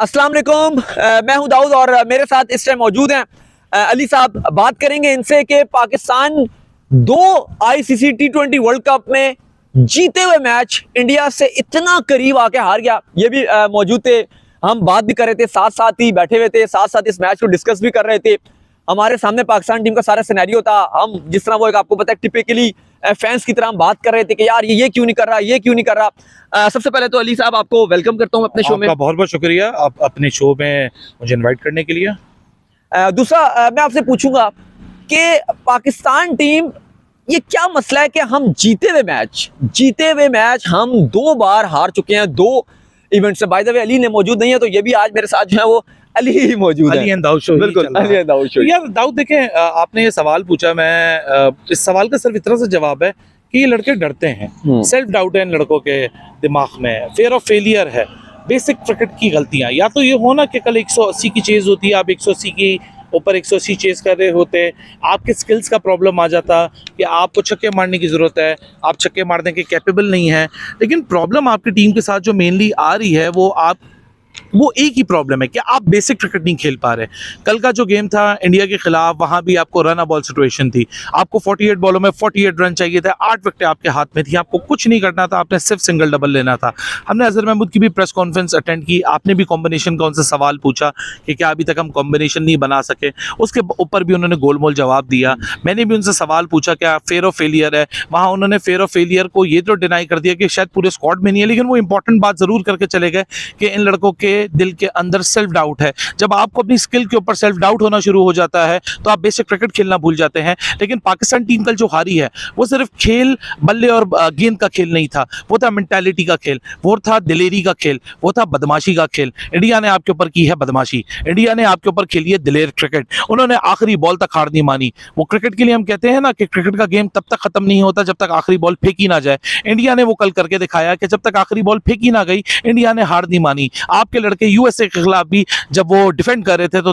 अस्सलाम वालेकुम, मैं हूं दाऊद और मेरे साथ इस टाइम मौजूद हैं अली साहब। बात करेंगे इनसे कि Pakistan 2 ICC T20 world cup में जीते हुए मैच इंडिया से इतना करीब आके हार गया। ये भी मौजूद थे, हम बात भी कर रहे थे, साथ साथ ही बैठे हुए थे, साथ साथ इस मैच को डिस्कस भी कर रहे थे। हमारे सामने पाकिस्तान टीम का सारा सिनेरियो था। हम जिस तरह वो एक आपको पता है टिपिकली फैंस की तरह हम बात कर रहे थे कि यार ये क्यों नहीं कर रहा, ये क्यों नहीं कर रहा। सबसे पहले तो अली साहब आपको वेलकम करता हूं अपने शो में। बहुत बहुत शुक्रिया आप अपने शो में मुझे इनवाइट करने के लिए। दूसरा मैं आपसे पूछूंगा कि पाकिस्तान टीम ये क्या मसला है कि हम जीते हुए मैच हम 2 बार हार चुके हैं 2 इवेंट से। बाय द वे अली ने मौजूद नहीं है, तो ये भी आज मेरे साथ जो है वो अली ही मौजूद है। अली एंड दाऊद शो बिल्कुल, अली एंड दाऊद शो। यार दाऊद देखें, आपने ये सवाल पूछा, मैं इस सवाल का सिर्फ इतना सा जवाब है कि ये लड़के डरते हैं। सेल्फ डाउट है इन लड़कों के दिमाग में, फियर ऑफ फेलियर है। बेसिक क्रिकेट की गलतियां, या तो ये हो ना कि कल 180 की चेज होती है, आप 180 की ऊपर 180 चेज कर रहे होते, आपके स्किल्स का प्रॉब्लम आ जाता कि आपको छक्के मारने की ज़रूरत है, आप छक्के मारने के कैपेबल नहीं है। लेकिन प्रॉब्लम आपकी टीम के साथ जो मेनली आ रही है वो एक ही प्रॉब्लम है कि आप बेसिक क्रिकेट नहीं खेल पा रहे। कल का जो गेम था इंडिया के खिलाफ, वहां भी आपको रन अ बॉल सिचुएशन थी, आपको 48 बॉलों में 48 रन चाहिए थे, 8 विकेटें आपके हाथ में थी, आपको कुछ नहीं करना था, आपने सिर्फ सिंगल डबल लेना था। हमने अजहर महमूद की भी प्रेस कॉन्फ्रेंस अटेंड की, आपने भी कॉम्बिनेशन का उनसे सवाल पूछा कि क्या अभी तक हम कॉम्बिनेशन नहीं बना सके, उसके ऊपर भी उन्होंने गोलमोल जवाब दिया। मैंने भी उनसे सवाल पूछा क्या फेयर ऑफ फेलियर है, वहाँ उन्होंने फेयर ऑफ फेलियर को ये तो डिनाई कर दिया कि शायद पूरे स्क्वाड में नहीं है, लेकिन वो इंपॉर्टेंट बात जरूर करके चले गए कि इन लड़कों के दिल के अंदर सेल्फ डाउट है। जब आपको अपनी स्किल के ऊपर सेल्फ डाउट होना शुरू हो जाता है तो आप बेसिक क्रिकेट खेलना भूल जाते हैं। लेकिन पाकिस्तान टीम कल जो हारी है वो सिर्फ खेल बल्ले और गेंद का खेल नहीं था, वो था मेंटालिटी का खेल, वो था दिलेरी का खेल, वो था बदमाशी का खेल। इंडिया ने आपके ऊपर की है बदमाशी, इंडिया ने आपके ऊपर खेली है दिलेर क्रिकेट। उन्होंने आखिरी बॉल तक हार नहीं मानी। वो क्रिकेट के लिए हम कहते हैं ना कि क्रिकेट का गेम तब तक खत्म नहीं होता जब तक आखिरी बॉल फेंकी ना जाए। इंडिया ने वो कल करके दिखाया कि जब तक आखिरी बॉल फेंकी ना गई इंडिया ने हार नहीं मानी। आपके लड़के यूएसए के खिलाफ भी जब वो डिफेंड कर रहे थे तो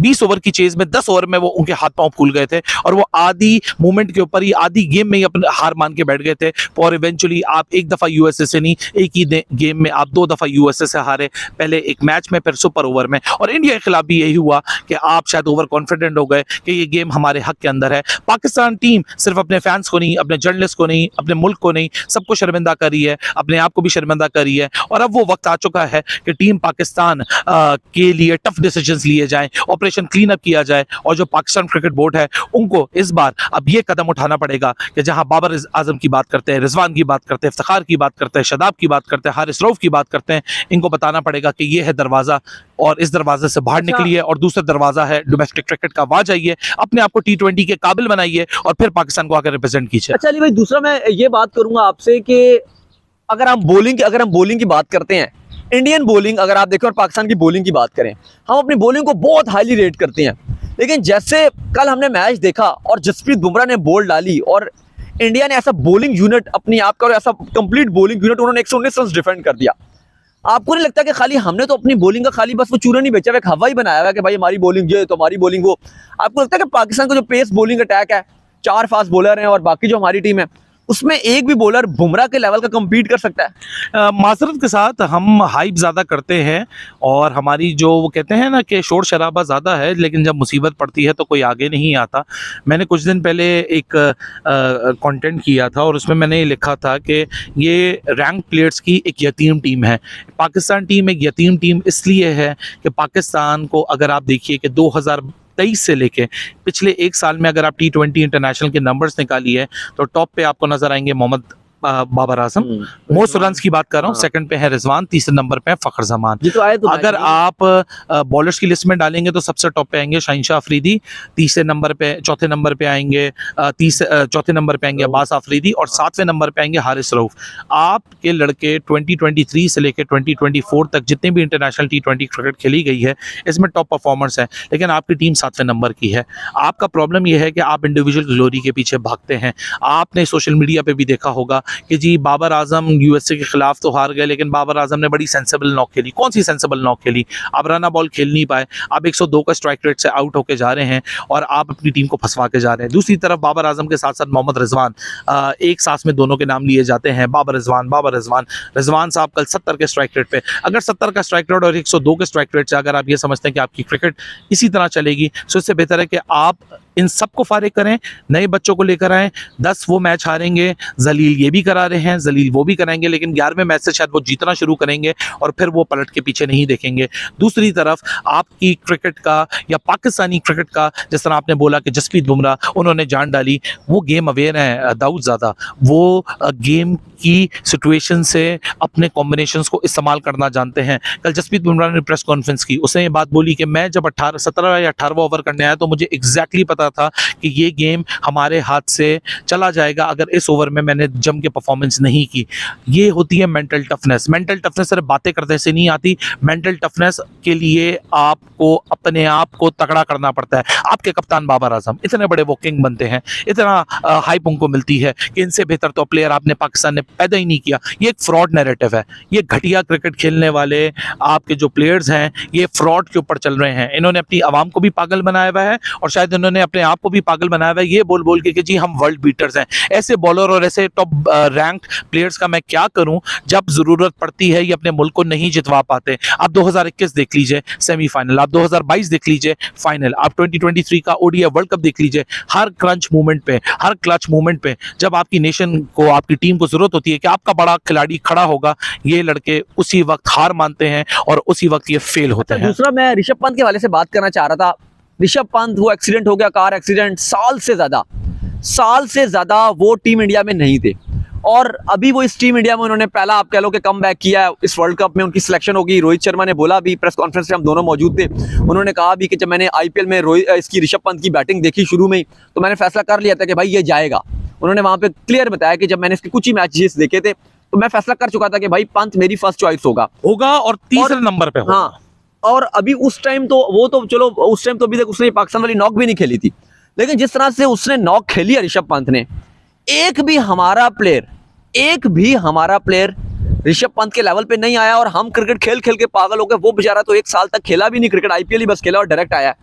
20 ओवर की चेज में 10 ओवर में वो उनके हाथ पांव फूल गए थे और वो आधी मूवमेंट के ऊपर ही, आधी गेम में ही अपने हार मान के बैठ गए थे। और इवेंचुअली आप एक दफा यूएसए से नहीं, एक ही गेम में आप 2 दफा यूएसए से हारे, पहले एक मैच में फिर सुपर ओवर में। और इंडिया के खिलाफ भी यही हुआ कि आप शायद ओवर कॉन्फिडेंट हो गए कि ये गेम हमारे हक के अंदर है। पाकिस्तान टीम सिर्फ अपने फैंस को नहीं, अपने जर्नलिस्ट को नहीं, अपने मुल्क को नहीं, सबको शर्मिंदा कर रही है, अपने आप को भी शर्मिंदा कर रही है। और अब वो वक्त आ चुका है कि टीम पाकिस्तान के लिए टफ डिसीजंस लिए जाएं, ऑपरेशन क्लीन अप किया जाए। और जो पाकिस्तान क्रिकेट बोर्ड है उनको इस बार अब ये कदम उठाना पड़ेगा कि जहां बाबर आजम की बात करते हैं, रिजवान की बात करते हैं, इफ्तिखार की बात करते हैं, शादाब की बात करते हैं, हारिस रऊफ की बात करते हैं, इनको बताना पड़ेगा कि ये है दरवाजा और इस दरवाजे से बाहर निकलिए और दूसरा दरवाजा है डोमेस्टिक क्रिकेट का, वहां जाइए, अपने आप को T20 के काबिल बनाइए और फिर पाकिस्तान को आकर रिप्रेजेंट कीजिए। अच्छा अली भाई, दूसरा मैं ये बात करूंगा आपसे कि अगर हम बॉलिंग की बात करते हैं, इंडियन बॉलिंग अगर आप देखें और पाकिस्तान की बॉलिंग की बात करें, हम अपनी बॉलिंग को बहुत हाईली रेट करते हैं। लेकिन जैसे कल हमने मैच देखा और जसप्रीत बुमराह ने बॉल डाली और इंडिया ने ऐसा बॉलिंग यूनिट अपनी आप का, ऐसा कंप्लीट बॉलिंग यूनिट उन्होंने 119 रन डिफेंड कर दिया। आपको नहीं लगता कि खाली हमने तो अपनी बॉलिंग का खाली बस वो चूरा नहीं बेचा हुआ, एक हवा ही बनाया हुआ कि भाई हमारी बॉलिंग ये तो हमारी बॉलिंग वो। आपको लगता है कि पाकिस्तान का जो पेस बॉलिंग अटैक है, 4 फास्ट बॉलर हैं और बाकी जो हमारी टीम है उसमें एक भी बॉलर बुमराह के लेवल का compete कर सकता है? माजरत के साथ हम हाइप ज़्यादा करते हैं और हमारी जो वो कहते हैं ना कि शोर शराबा ज़्यादा है, लेकिन जब मुसीबत पड़ती है तो कोई आगे नहीं आता। मैंने कुछ दिन पहले एक कंटेंट किया था और उसमें मैंने ये लिखा था कि ये रैंक प्लेयर्स की एक यतीम टीम है। पाकिस्तान टीम एक यतीम टीम इसलिए है कि पाकिस्तान को अगर आप देखिए कि 2023 से लेके पिछले 1 साल में अगर आप T20 इंटरनेशनल के नंबर्स निकालिए तो टॉप पे आपको नजर आएंगे मोहम्मद बाबर आजम, मोस्ट रन्स की बात कर रहा हूँ, सेकंड पे है रिजवान, तीसरे नंबर पे है फखर जमान। अगर आप बॉलर्स की लिस्ट में डालेंगे तो सबसे टॉप पे आएंगे शाहिनशाह अफरीदी, चौथे नंबर पे आएंगे चौथे नंबर पे आएंगे अब्बास अफरीदी और 7वें नंबर पे आएंगे हारिस रऊफ। आपके लड़के 2023 से लेकर 2024 तक जितने भी इंटरनेशनल T20 क्रिकेट खेली गई है इसमें टॉप परफॉर्मर्स है, लेकिन आपकी टीम 7वें नंबर की है। आपका प्रॉब्लम यह है कि आप इंडिविजुअल ग्लोरी के पीछे भागते हैं। आपने सोशल मीडिया पे भी देखा होगा कि जी बाबर आजम यूएसए के खिलाफ तो हार गए, लेकिन बाबर आजम ने बड़ी सेंसिबल नॉक खेली। कौन सी सेंसिबल नॉक खेली? आप रन बॉल खेल नहीं पाए, आप 102 का स्ट्राइक रेट से आउट होके जा रहे हैं और आप अपनी टीम को फंसवा के जा रहे हैं। दूसरी तरफ बाबर आजम के साथ साथ मोहम्मद रिजवान, एक सांस में दोनों के नाम लिए जाते हैं, बाबर रिजवान। रिजवान साहब कल 70 के स्ट्राइक रेट पे, अगर 70 का स्ट्राइक रेट और 102 के स्ट्राइक रेट से अगर आप ये समझते हैं कि आपकी क्रिकेट इसी तरह चलेगी, तो इससे बेहतर है कि आप इन सबको फारिग करें, नए बच्चों को लेकर आएँ। 10 वो मैच हारेंगे, जलील ये भी करा रहे हैं, जलील वो भी कराएंगे, लेकिन 11वें मैच से शायद वो जीतना शुरू करेंगे और फिर वो पलट के पीछे नहीं देखेंगे। दूसरी तरफ आपकी क्रिकेट का या पाकिस्तानी क्रिकेट का, जिस तरह आपने बोला कि जसप्रीत बुमराह उन्होंने जान डाली, वो गेम अवेयर हैं दाऊद ज़्यादा, वो गेम की सिचुएशन से अपने कॉम्बिनेशंस को इस्तेमाल करना जानते हैं। कल जसप्रीत बुमराह ने प्रेस कॉन्फ्रेंस की, उसने ये बात बोली कि मैं जब 17 या 18वां ओवर करने आया तो मुझे एग्जैक्टली पता था कि ये गेम हमारे हाथ से चला जाएगा अगर इस ओवर में मैंने जम के परफॉर्मेंस नहीं की। ये होती है मेंटल टफनेस। मेंटल टफनेस सिर्फ बातें करने से नहीं आती, मेंटल टफनेस के लिए आपको अपने आप को तगड़ा करना पड़ता है। आपके कप्तान बाबर आजम इतने बड़े वो किंग बनते हैं, इतना हाइप उनको मिलती है कि इनसे बेहतर तो प्लेयर आपने पाकिस्तान ने पैदा ही नहीं किया। ये एक फ्रॉड नैरेटिव है, ये घटिया क्रिकेट खेलने वाले आपके जो प्लेयर्स हैं ये फ्रॉड के ऊपर चल रहे हैं। इन्होंने अपनी आवाम को भी पागल बनाया हुआ है और शायद इन्होंने अपने आप को भी पागल बनाया हुआ है, ये बोल बोल के कि जी हम वर्ल्ड बीटर्स हैं। ऐसे बॉलर और ऐसे टॉप रैंक प्लेयर्स का मैं क्या करूं जब जरूरत पड़ती है ये अपने मुल्क को नहीं जितवा पाते। आप 2021 देख लीजिए सेमीफाइनल, आप 2022 देख लीजिए फाइनल, आप 2023 का ओडीआई वर्ल्ड कप देख लीजिए। हर क्रंच मूवमेंट पे, हर क्लच मूवमेंट पे जब आपकी नेशन को, आपकी टीम को जरूरत होती है कि आपका बड़ा खिलाड़ी खड़ा होगा, ये लड़के उसी वक्त हार मानते हैं और उसी वक्त ये फेल होते हैं। दूसरा मैं ऋषभ पंत के हवाले से बात करना चाह रहा था। ऋषभ पंत, वो एक्सीडेंट हो गया, कार एक्सीडेंट, साल से ज्यादा वो टीम इंडिया में नहीं थे और अभी वो इस टीम इंडिया में उन्होंने पहला आप कह लो कि कम बैक किया है। इस वर्ल्ड कप में उनकी सिलेक्शन होगी। रोहित शर्मा ने बोला भी प्रेस कॉन्फ्रेंस में, हम दोनों मौजूद थे, उन्होंने कहा भी कि जब मैंने आईपीएल में इसकी ऋषभ पंत की बैटिंग देखी शुरू में ही, तो मैंने फैसला कर लिया था कि भाई ये जाएगा। उन्होंने वहां पे क्लियर बताया कि जब मैंने इसके कुछ ही मैचेस देखे थे तो मैं फैसला कर चुका था कि भाई पंत मेरी फर्स्ट चॉइस होगा और तीसरे नंबर पे होगा। हाँ, और अभी उस टाइम तो वो तो चलो, उस टाइम तो अभी तक उसने पाकिस्तान वाली नॉक भी नहीं खेली थी, लेकिन जिस तरह से उसने नॉक खेली है ऋषभ पंत ने, एक भी हमारा प्लेयर ऋषभ पंत के लेवल पे नहीं आया। और हम क्रिकेट खेल खेल के पागल हो गए। वो बेचारा तो 1 साल तक खेला भी नहीं क्रिकेट, आईपीएल ही बस खेला और डायरेक्ट आया।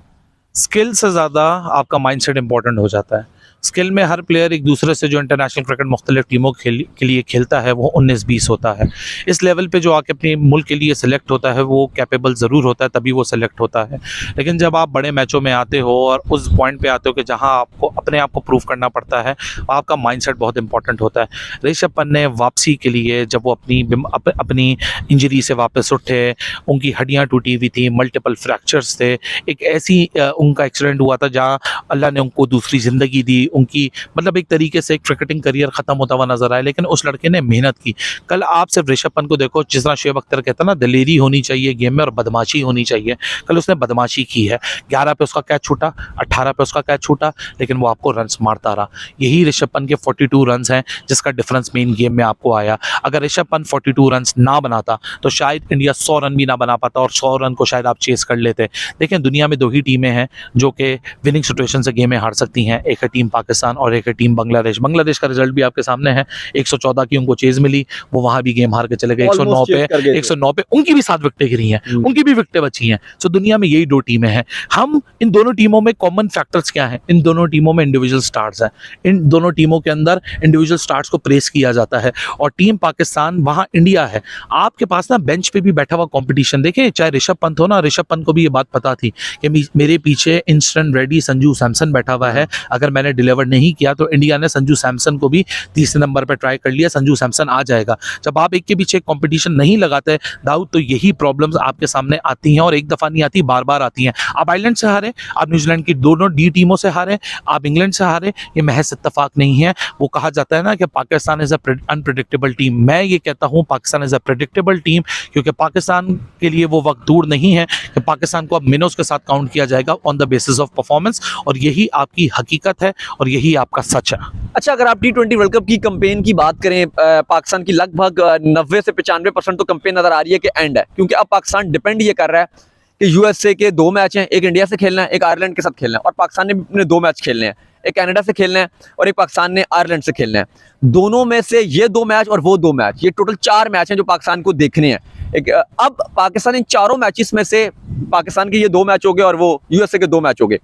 स्किल से ज़्यादा आपका माइंडसेट इंपॉर्टेंट हो जाता है। स्किल में हर प्लेयर एक दूसरे से जो इंटरनेशनल क्रिकेट मुख्तलिफ टीमों के लिए खेलता है वो 19-20 होता है। इस लेवल पे जो आके अपने मुल्क के लिए सेलेक्ट होता है वो कैपेबल ज़रूर होता है, तभी वो सेलेक्ट होता है। लेकिन जब आप बड़े मैचों में आते हो और उस पॉइंट पे आते हो कि जहां आपको अपने आप को प्रूव करना पड़ता है, आपका माइंडसेट बहुत इंपॉर्टेंट होता है। ऋषभ पंत ने वापसी के लिए जब वो अपनी इंजरी से वापस उठे, उनकी हड्डियाँ टूटी हुई थी, मल्टीपल फ्रैक्चर्स थे, एक ऐसी उनका एक्सीडेंट हुआ था जहाँ अल्लाह ने उनको दूसरी ज़िंदगी दी। उनकी मतलब एक तरीके से क्रिकेटिंग करियर खत्म होता हुआ नजर आया, लेकिन उस लड़के ने मेहनत की। कल आप सिर्फ ऋषभ पंत को देखो, जिस तरह शुएब अख्तर कहता ना, दिलेरी होनी चाहिए गेम में और बदमाशी होनी चाहिए। कल उसने बदमाशी की है। 11 पे उसका कैच छूटा, 18 पे उसका कैच छूटा, लेकिन वो आपको रन्स मारता रहा। यही ऋषभ पंत के 42 रन्स हैं जिसका डिफरेंस मेन गेम में आपको आया। अगर ऋषभ पंत 42 रन्स ना बनाता तो शायद इंडिया 100 रन भी ना बना पाता और 100 रन को शायद आप चेस कर लेते। देखें, दुनिया में 2 ही टीमें हैं जो कि विनिंग सिचुएशन से गेम में हार सकती हैं, एक है टीम पाकिस्तान और एक है टीम बांग्लादेश। बांग्लादेश का रिजल्ट भी आपके सामने है, 114 की उनको चेज मिली, वो वहां भी गेम हार के चले गए। 109 पे उनकी भी 7 विकेटें गिरी हैं, उनकी भी विकेटें बची हैं। सो दुनिया में यही 2 टीमें हैं। हम इन दोनों टीमों में कॉमन फैक्टर्स क्या हैं? इन दोनों टीमों में इंडिविजुअल स्टार्स हैं। इन दोनों टीमों के अंदर इंडिविजुअल स्टार्स को प्रेस किया जाता है और टीम पाकिस्तान, वहां इंडिया है। आपके पास ना बेंच पे भी बैठा हुआ कंपटीशन देखें, चाहे ऋषभ पंत हो ना, ऋषभ पंत को भी ये बात पता थी कि मेरे पीछे इंस्टेंट रेडी संजू सैमसन बैठा हुआ है, अगर मैंने डिलीवर नहीं किया तो इंडिया ने संजू सैमसन को भी तीसरे नंबर पर ट्राई कर लिया, संजू सैमसन आ जाएगा। जब आप एक के पीछे एक कंपटीशन नहीं लगाते दाऊद, तो यही प्रॉब्लम्स आपके सामने आती हैं और एक दफा नहीं आती, बार बार आती हैं। आप आयरलैंड से हारे, आप न्यूजीलैंड की दोनों डी टीमों से हारे, आप इंग्लैंड से हारे, ये महज इत्तेफाक नहीं है। वो कहा जाता है ना कि पाकिस्तान इज अनप्रेडिक्टेबल टीम। मैं ये कहता हूँ Pakistan is a predictable team, क्योंकि पाकिस्तान के लिए वो वक्त दूर नहीं है कि पाकिस्तान को अब मिनट्स के साथ काउंट किया जाएगा on the basis of performance, और यही आपकी हकीकत है और यही आपका सच है। अच्छा, अगर आप T20 वर्ल्ड कप की कैंपेन की बात करें, पाकिस्तान की लगभग 90 से 95% तो कैंपेन नजर आ रही है कि एंड है, क्योंकि अब पाकिस्तान डिपेंड ये कर रहा है कि यूएसए के 2 मैच हैं, एक इंडिया से खेलना है, एक आयरलैंड के साथ खेलना है, और पाकिस्तान ने भी अपने 2 मैच खेलने हैं, एक कनाडा से खेलना है और एक पाकिस्तान ने आयरलैंड से खेलना है। दोनों में से ये 2 मैच और वो 2 मैच, ये टोटल 4 मैच हैं जो पाकिस्तान को देखने हैं। अब पाकिस्तान इन चारों मैचेस में से, पाकिस्तान के ये 2 मैच हो गए और वो यूएसए के 2 मैच हो गए,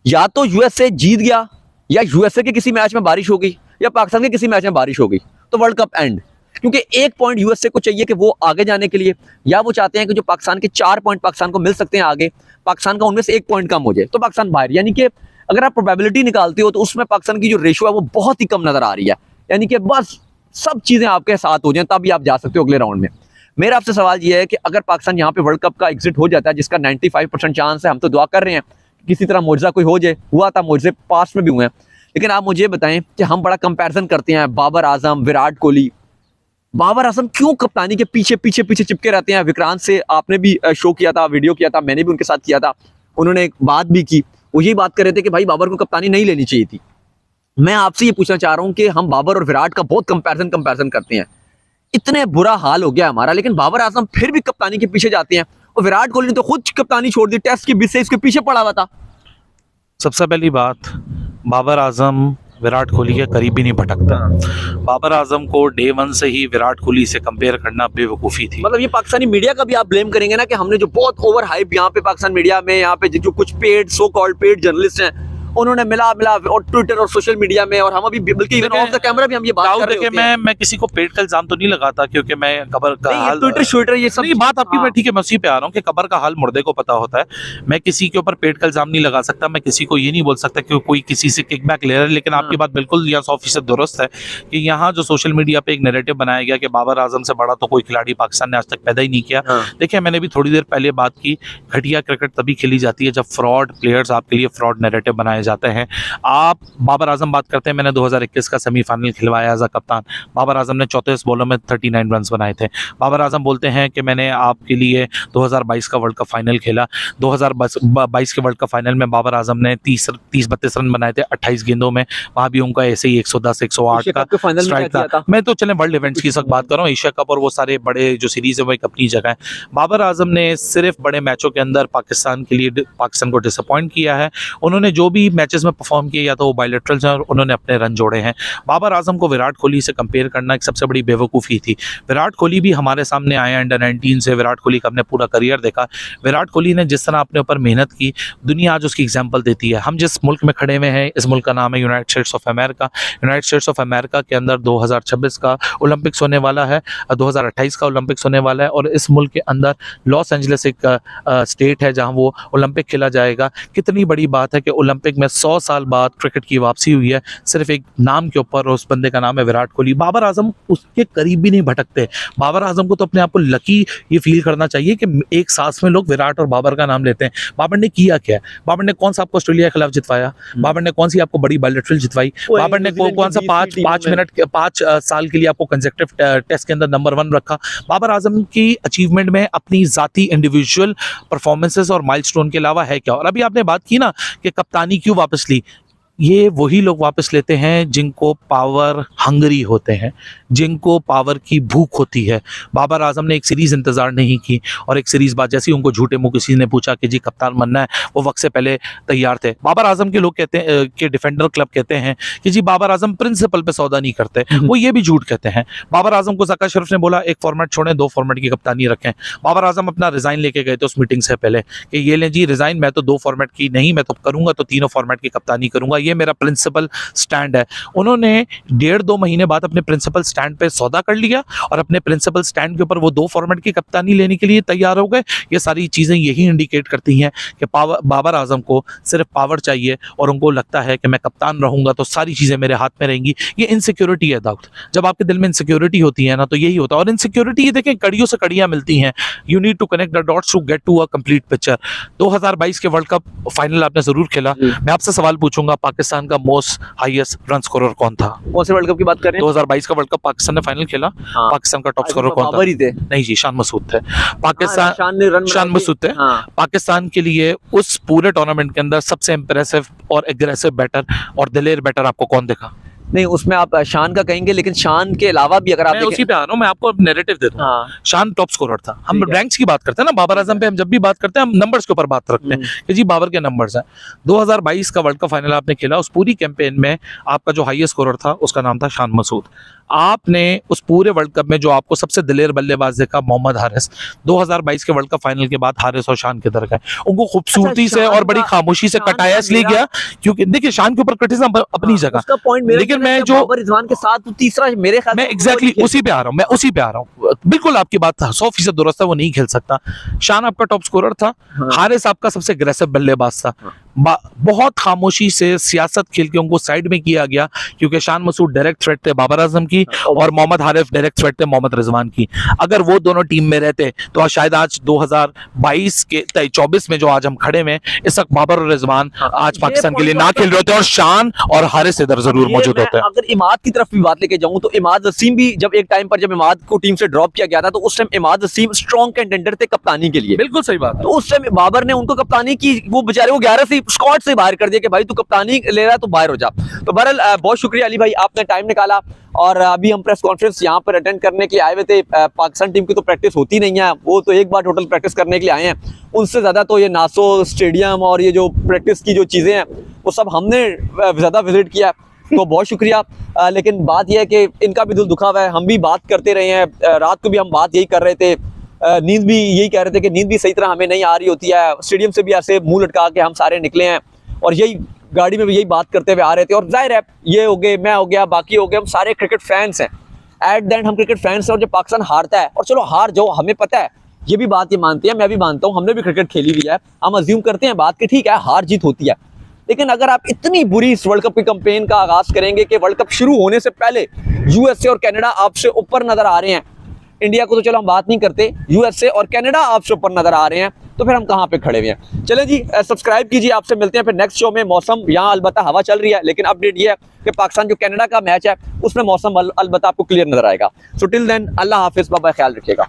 या तो यूएसए जीत गया, या यूएसए के किसी मैच में बारिश हो गई, या पाकिस्तान के किसी मैच में बारिश हो गई, तो वर्ल्ड कप एंड। क्योंकि 1 पॉइंट यूएसए को चाहिए कि वो आगे जाने के लिए, या वो चाहते हैं कि जो पाकिस्तान के 4 पॉइंट पाकिस्तान को मिल सकते हैं आगे, पाकिस्तान का उनमें से 1 पॉइंट कम हो जाए तो पाकिस्तान बाहर। यानी कि अगर आप प्रोबेबिलिटी निकालते हो तो उसमें पाकिस्तान की जो रेशो है वो बहुत ही कम नजर आ रही है। यानी कि बस सब चीजें आपके साथ हो जाएं तभी आप जा सकते हो अगले राउंड में। मेरा आपसे सवाल ये है कि अगर पाकिस्तान यहाँ पे वर्ल्ड कप का एग्जिट हो जाता है, जिसका 95% चांस है, हम तो दुआ कर रहे हैं किसी तरह मुआवजा कोई हो जाए, हुआ था मुआवजे पास में भी हुए हैं, लेकिन आप मुझे बताएं कि हम बड़ा कंपैरिजन करते हैं बाबर आजम, विराट कोहली। बाबर आजम क्यों कप्तानी के पीछे पीछे पीछे चिपके रहते हैं? विक्रांत से आपने भी शो किया था, वीडियो किया था, मैंने भी उनके साथ किया था, उन्होंने एक बात भी की, वो यही बात कर रहे थे कि भाई बाबर को कप्तानी नहीं लेनी चाहिए थी। मैं आपसे ये पूछना चाह रहा हूं कि हम बाबर और विराट का बहुत कंपैरिजन करते हैं, इतने बुरा हाल हो गया हमारा, लेकिन बाबर आजम फिर भी कप्तानी के पीछे जाते हैं, और विराट कोहली ने तो खुद कप्तानी छोड़ दी, टेस्ट की 20 से इसके पीछे पड़ा हुआ था। सबसे पहली बात, बाबर आजम विराट कोहली के करीब भी नहीं भटकता। बाबर आजम को डे 1 से ही विराट कोहली से कंपेयर करना बेवकूफ़ी थी। मतलब ये पाकिस्तानी मीडिया का भी आप ब्लेम करेंगे ना कि हमने जो बहुत ओवर हाइप यहाँ पे पाकिस्तान मीडिया में, यहाँ पे जो कुछ paid so called paid journalist हैं उन्होंने मिला और ट्विटर और सोशल मीडिया में, और हम अभी बल्कि इवन ऑफ द कैमरा भी हम ये बात कर रहे होते हैं। मैं किसी को पेट का इल्जाम तो नहीं लगाता, क्योंकि मैं कबर का हाल, ट्विटर ये सब बात आपकी मैं ठीक है, मैं उसी पे आ रहा हूँ कि कबर का हाल मुर्दे को पता होता है। मैं किसी के ऊपर पेट का इल्जाम नहीं लगा सकता, मैं किसी को ये नहीं बोल सकता कि कोई किसी से किकबैक ले रहा है। लेकिन आपकी बात बिल्कुल यहाँ 100% दुरुस्त है कि यहाँ जो सोशल मीडिया पे एक नैरेटिव बनाया गया कि बाबर आजम से बड़ा तो कोई खिलाड़ी पाकिस्तान ने आज तक पैदा ही नहीं किया। देखिए, मैंने भी थोड़ी देर पहले बात की, घटिया क्रिकेट तभी खेली जाती है जब फ्रॉड प्लेयर्स आपके लिए फ्रॉड नैरेटिव बनाए जाते हैं। आप बाबर आजम बात करते हैं, मैंने 2021 का सेमीफाइनल खिलवाया एज अ कप्तान। बाबर आजम ने 34 बॉलों में 39 रन बनाए थे। बाबर आजम बोलते हैं कि मैंने आपके लिए 2022 का वर्ल्ड कप फाइनल खेला। 2022 के वर्ल्ड कप फाइनल में बाबर आजम ने 30-32 रन बनाए थे 28 गेंदों में। वहाँ भी उनका ऐसे ही 110-108 का स्ट्राइक था। मैं तो चले वर्ल्ड इवेंट्स की बात कर रहा हूँ, एशिया कप और वो सारे बड़े जो सीरीज है वो एक अपनी जगह है। बाबर आजम ने सिर्फ बड़े मैचों के अंदर पाकिस्तान के लिए पाकिस्तान को डिसअपॉइंट किया है। उन्होंने जो भी मैचेस में परफॉर्म किया या तो वो बायलैटरल्स हैं और उन्होंने अपने रन जोड़े हैं। बाबर आजम को विराट कोहली से कंपेयर करना एक सबसे बड़ी बेवकूफ़ी थी। विराट कोहली भी हमारे सामने आए अंडर 19 से, विराट कोहली का हमने पूरा करियर देखा। विराट कोहली ने जिस तरह अपने ऊपर मेहनत की, दुनिया आज उसकी एग्जाम्पल देती है। हम जिस मुल्क में खड़े हुए हैं, इस मुल्क का नाम है United states of America. United states of America के अंदर 2026 का ओलंपिक्स होने वाला है, 2028 का ओलंपिक्स होने वाला है, और इस मुल्क के अंदर लॉस एंजलिस एक स्टेट है जहाँ वो ओलंपिक खेला जाएगा। कितनी बड़ी बात है कि ओलंपिक में 100 साल बाद क्रिकेट की वापसी हुई है, सिर्फ एक नाम के ऊपर, उस बंदे का नाम है विराट कोहली। बाबर आजम उसके करीब भी नहीं भटकते। बाबर आजम को तो अपने आप को लकी ये फील करना चाहिए कि एक सांस में लोग विराट और बाबर का नाम लेते हैं। बाबर ने किया क्या? बाबर ने कौन सा आपको ऑस्ट्रेलिया के खिलाफ जितवाया? बाबर ने कौन सी आपको बड़ी बायलैटरल जितवाई? बाबर ने कौन सा 5 साल के लिए आपको कंसेक्यूटिव टेस्ट के अंदर नंबर 1 रखा? बाबर आजम की अचीवमेंट में अपनी जाती इंडिविजुअल परफॉर्मेंसेस और माइलस्टोन के अलावा है क्या? और अभी आपने बात की ना कि कप्तानी क्यों वापस ली, ये वही लोग वापस लेते हैं जिनको पावर हंगरी होते हैं, जिनको पावर की भूख होती है। बाबर आजम ने एक सीरीज़ इंतज़ार नहीं की, और एक सीरीज़ बाद जैसे ही उनको झूठे मुँह किसी ने पूछा कि जी कप्तान बनना है, वो वक्त से पहले तैयार थे। बाबर आजम के लोग कहते हैं कि डिफेंडर क्लब कहते हैं कि जी बाबर आजम प्रिंसिपल पे सौदा नहीं करते, वो ये भी झूठ कहते हैं। बाबर आजम को ज़का शरीफ ने बोला एक फॉर्मेट छोड़ें, 2 फॉर्मेट की कप्तानी रखें। बाबर आजम अपना रिज़ाइन लेके गए थे उस मीटिंग से पहले कि ये लें जी रिज़ाइन, मैं तो 2 फॉर्मेट की नहीं, मैं तो करूँगा तो 3 फॉर्मेट की कप्तानी करूँगा, ये मेरा प्रिंसिपल स्टैंड है। उन्होंने 1.5-2 महीने बाद अपने प्रिंसिपल स्टैंड पे सौदा कर लिया, और अपने प्रिंसिपल स्टैंड के ऊपर वो 2 फॉर्मेट की कप्तानी लेने के लिए तैयार हो गए। ये सारी चीज़ें यही इंडिकेट करती हैं कि बाबर आजम को सिर्फ पावर चाहिए, और उनको लगता है कि मैं कप्तान रहूँगा तो सारी चीज़ें मेरे हाथ में रहेंगी। ये इनसिक्योरिटी है दाऊद। जब आपके दिल में इनसिक्योरिटी होती है ना, तो यही होता है। और इनसिक्योरिटी ये देखें कड़ियों से कड़ियाँ मिलती हैं। You need to connect the dots to get to a complete picture. 2022 के वर्ल्ड कप फाइनल आपने जरूर खेला। मैं आपसे सवाल पूछूंगा, पाकिस्तान का मोस्ट हाईएस्ट रन स्कोरर कौन था? कौन से वर्ल्ड कप की बात कर रहे हैं? 2022 का वर्ल्ड कप पाकिस्तान ने फाइनल खेला। पाकिस्तान का टॉप स्कोरर कौन था? बाबर ही थे। नहीं जी, शान मसूद थे। पाकिस्तान शान मसूद थे। पाकिस्तान के लिए उस पूरे टूर्नामेंट के अंदर सबसे इंप्रेसिव और एग्रेसिव बैटर और दिलेर बैटर आपको कौन दिखा? नहीं, उसमें आप शान का कहेंगे, लेकिन शान के अलावा भी अगर आप मैं देखें, उसी पे आ रहा हूँ, मैं आपको नैरेटिव देता हूँ। हाँ शान टॉप स्कोरर था। हम ठीक है। रैंक्स की बात करते हैं ना, बाबर आजम पे हम जब भी बात करते हैं हम नंबर्स के ऊपर बात रखते हैं कि जी बाबर के नंबर्स हैं। 2022 का वर्ल्ड कप फाइनल आपने खेला, उस पूरी कैंपेन में आपका जो हाईएस्ट स्कोरर था उसका नाम था शान मसूद। आपने उस पूरे वर्ल्ड कप में जो आपको सबसे दिलेर बल्लेबाज देखा, मोहम्मद हारिस। 2022 के वर्ल्ड कप फाइनल के बाद हारिस और शान किधर गए? उनको खूबसूरती अच्छा, से शान और बड़ी का- खामोशी से शान कटाया का इसलिए मेरा- गया क्योंकि देखिए शान के ऊपर क्रिटिसिज्म अपनी हाँ, जगह, उसका पॉइंट मेरा लेकिन कहना है मैं कि जो बाबर रिजवान के साथ वो तीसरा मेरे ख्याल मैं से वो एग्जैक्टली नहीं उसी पे आ रहा हूँ, मैं उसी पे आ रहा हूँ। बिल्कुल आपकी बात 100% दुरुस्त है, वो नहीं खेल सकता। शान आपका टॉप स्कोरर था, हाँ। हारिस आपका सबसे अग्रेसिव बल्लेबाज था। बहुत खामोशी से सियासत खेल के उनको साइड में किया गया क्योंकि शान मसूद डायरेक्ट थ्रेट थे बाबर आजम की और मोहम्मद हारिस डायरेक्ट थ्रेट थे मोहम्मद रिजवान की। अगर वो दोनों टीम में रहते तो शायद आज 2022 के 24 में जो आज हम खड़े में इस वक्त बाबर और रिजवान आज ये पाकिस्तान के लिए point ना तो खेल रहे होते और शान और हारिस इधर जरूर ये मौजूद मैं होते हैं। अगर इमाद की तरफ भी बात लेके जाऊं तो इमाद वसीम भी जब एक टाइम पर जब इमाद को टीम से ड्रॉप किया गया था तो उस time Imad Wasim strong contender थे कप्तानी के लिए। बिल्कुल सही बात है। तो उस टाइम बाबर ने उनको कप्तानी की, वो बेचारे वो 11 से स्क्वाड से बाहर कर दिया कि भाई तू कप्तानी ले रहा है तो बाहर हो जा। तो बहरहाल बहुत शुक्रिया अली भाई, आपने टाइम निकाला और अभी हम प्रेस कॉन्फ्रेंस यहाँ पर अटेंड करने के लिए आए हुए थे। पाकिस्तान टीम की तो प्रैक्टिस होती नहीं है, वो तो एक बार टोटल प्रैक्टिस करने के लिए आए हैं। उनसे ज़्यादा तो ये नासो स्टेडियम और ये जो प्रैक्टिस की जो चीज़ें हैं वो सब हमने ज़्यादा विजिट किया, तो बहुत शुक्रिया। लेकिन बात यह है कि इनका भी दिल दुखा हुआ है, हम भी बात करते रहे हैं, रात को भी हम बात यही कर रहे थे, नींद भी यही कह रहे थे कि नींद भी सही तरह हमें नहीं आ रही होती है। स्टेडियम से भी ऐसे मुंह लटका के हम सारे निकले हैं और यही गाड़ी में भी यही बात करते हुए आ रहे थे। और जाहिर है ये हो गए, मैं हो गया, बाकी हो गए, हम सारे क्रिकेट फैंस हैं। एट द एंड हम क्रिकेट फैंस हैं और जब पाकिस्तान हारता है, और चलो हार जाओ हमें पता है, ये भी बात ये मानते हैं, मैं भी मानता हूँ, हमने भी क्रिकेट खेली हुई है, हम अज्यूम करते हैं बात कि ठीक है हार जीत होती है। लेकिन अगर आप इतनी बुरी इस वर्ल्ड कप की कैंपेन का आगाज करेंगे कि वर्ल्ड कप शुरू होने से पहले यूएसए और कनाडा आपसे ऊपर नजर आ रहे हैं, इंडिया को तो चलो हम बात नहीं करते, यूएसए और कनाडा आपसे ऊपर नजर आ रहे हैं, तो फिर हम कहाँ पे खड़े हुए हैं। चले जी, सब्सक्राइब कीजिए, आपसे मिलते हैं फिर नेक्स्ट शो में। मौसम यहाँ अलबत्ता हवा चल रही है, लेकिन अपडेट ये है कि पाकिस्तान जो कनाडा का मैच है उसमें मौसम अलबत्ता आपको क्लियर नजर आएगा। सो टिल देन अल्लाह हाफिज, बाबा, ख्याल रखिएगा।